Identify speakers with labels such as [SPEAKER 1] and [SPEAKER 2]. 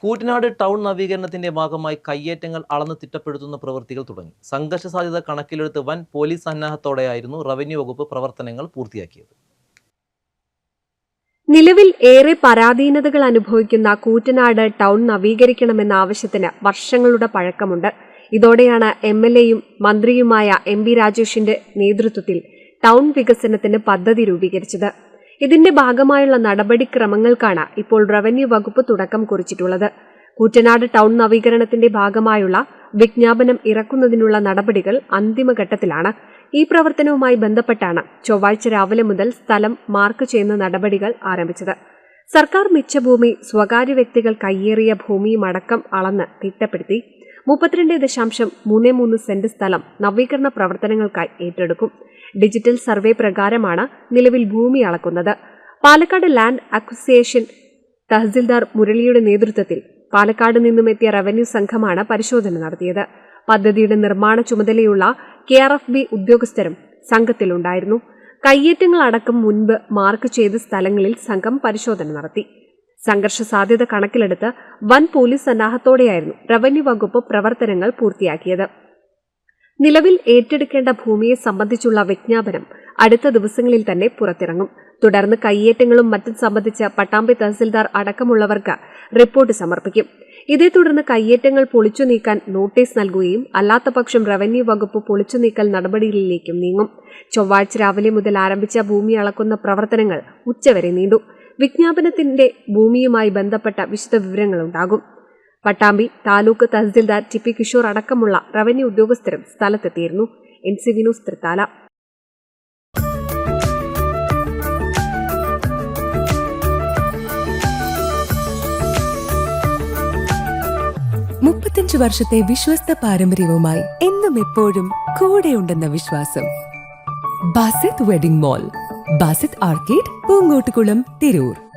[SPEAKER 1] Koottanad town നവീകരണത്തിന്റെ ഭാഗമായി കയ്യേറ്റങ്ങൾ അളന്ന് തിട്ടപ്പെടുത്തുന്ന പ്രവൃത്തികൾ തുടങ്ങി. സംഘർഷ സാധ്യത കണക്കിലെടുത്ത് വൻ പോലീസ് സന്നാഹത്തോടെയായിരുന്നു റവന്യൂ വകുപ്പ് പ്രവർത്തനങ്ങൾ പൂർത്തിയാക്കിയത്.
[SPEAKER 2] നിലവിൽ ഏറെ പരാധീനതകൾ അനുഭവിക്കുന്ന കൂറ്റനാട് ടൗൺ നവീകരിക്കണമെന്ന ആവശ്യത്തിന് വർഷങ്ങളുടെ പഴക്കമുണ്ട്. ഇതോടെയാണ് എംഎൽഎയും മന്ത്രിയുമായ എം പി രാജേഷിന്റെ നേതൃത്വത്തിൽ ടൗൺ വികസനത്തിന് പദ്ധതി രൂപീകരിച്ചത്. ഇതിന്റെ ഭാഗമായുള്ള നടപടിക്രമങ്ങൾക്കാണ് ഇപ്പോൾ റവന്യൂ വകുപ്പ് തുടക്കം കുറിച്ചിട്ടുള്ളത്. കൂറ്റനാട് ടൗൺ നവീകരണത്തിന്റെ ഭാഗമായുള്ള വിജ്ഞാപനം ഇറക്കുന്നതിനുള്ള നടപടികൾ അന്തിമഘട്ടത്തിലാണ്. ഈ പ്രവർത്തനവുമായി ബന്ധപ്പെട്ടാണ് ചൊവ്വാഴ്ച രാവിലെ മുതൽ സ്ഥലം മാർക്ക് ചെയ്യുന്ന നടപടികൾ ആരംഭിച്ചത്. സർക്കാർ മിച്ചഭൂമി, സ്വകാര്യ വ്യക്തികൾ കയ്യേറിയ ഭൂമിയുമടക്കം അളന്ന് തിട്ടപ്പെടുത്തി 32.33 സെന്റ് സ്ഥലം നവീകരണ പ്രവർത്തനങ്ങൾക്കായി ഏറ്റെടുക്കും. ഡിജിറ്റൽ സർവേ പ്രകാരമാണ് നിലവിൽ ഭൂമി അളക്കുന്നത്. പാലക്കാട് ലാൻഡ് അക്വിസിഷൻ തഹസിൽദാർ മുരളിയുടെ നേതൃത്വത്തിൽ പാലക്കാട് നിന്നുമെത്തിയ റവന്യൂ സംഘമാണ് പരിശോധന നടത്തിയത്. പദ്ധതിയുടെ നിർമ്മാണ ചുമതലയുള്ള KRFB ഉദ്യോഗസ്ഥരും സംഘത്തിലുണ്ടായിരുന്നു. കയ്യേറ്റങ്ങളടക്കം മുൻപ് മാർക്ക് ചെയ്ത സ്ഥലങ്ങളിൽ സംഘം പരിശോധന നടത്തി. സംഘർഷ സാധ്യത കണക്കിലെടുത്ത് വൻ പോലീസ് സന്നാഹത്തോടെയായിരുന്നു റവന്യൂ വകുപ്പ് പ്രവർത്തനങ്ങൾ പൂർത്തിയാക്കിയത്. നിലവിൽ ഏറ്റെടുക്കേണ്ട ഭൂമിയെ സംബന്ധിച്ചുള്ള വിജ്ഞാപനം അടുത്ത ദിവസങ്ങളിൽ തന്നെ പുറത്തിറങ്ങും. തുടർന്ന് കയ്യേറ്റങ്ങളും മറ്റും സംബന്ധിച്ച് പട്ടാമ്പി തഹസിൽദാർ അടക്കമുള്ളവർക്ക് റിപ്പോർട്ട് സമർപ്പിക്കും. ഇതേ തുടർന്ന് കയ്യേറ്റങ്ങൾ പൊളിച്ചു നീക്കാൻ നോട്ടീസ് നൽകുകയും അല്ലാത്തപക്ഷം റവന്യൂ വകുപ്പ് പൊളിച്ചു നീക്കൽ നടപടികളിലേക്കും നീങ്ങും. ചൊവ്വാഴ്ച രാവിലെ മുതൽ ആരംഭിച്ച ഭൂമി അളക്കുന്ന പ്രവർത്തനങ്ങൾ ഉച്ചവരെ നീണ്ടു. വിജ്ഞാപനത്തിന്റെ ഭൂമിയുമായി ബന്ധപ്പെട്ട വിശദ വിവരങ്ങളുണ്ടാകും. പട്ടാമ്പി താലൂക്ക് തഹസിൽദാർ TP കിഷോർ അടക്കമുള്ള റവന്യൂ ഉദ്യോഗസ്ഥരും സ്ഥലത്തെത്തിയിരുന്നു. NCV news Thrithala.
[SPEAKER 3] വർഷത്തെ വിശ്വസ്ത പാരമ്പര്യവുമായി എന്നും എപ്പോഴും കൂടെയുണ്ടെന്ന വിശ്വാസം. Basith wedding mall, Basith arcade, Poonkottukulam, Tirur.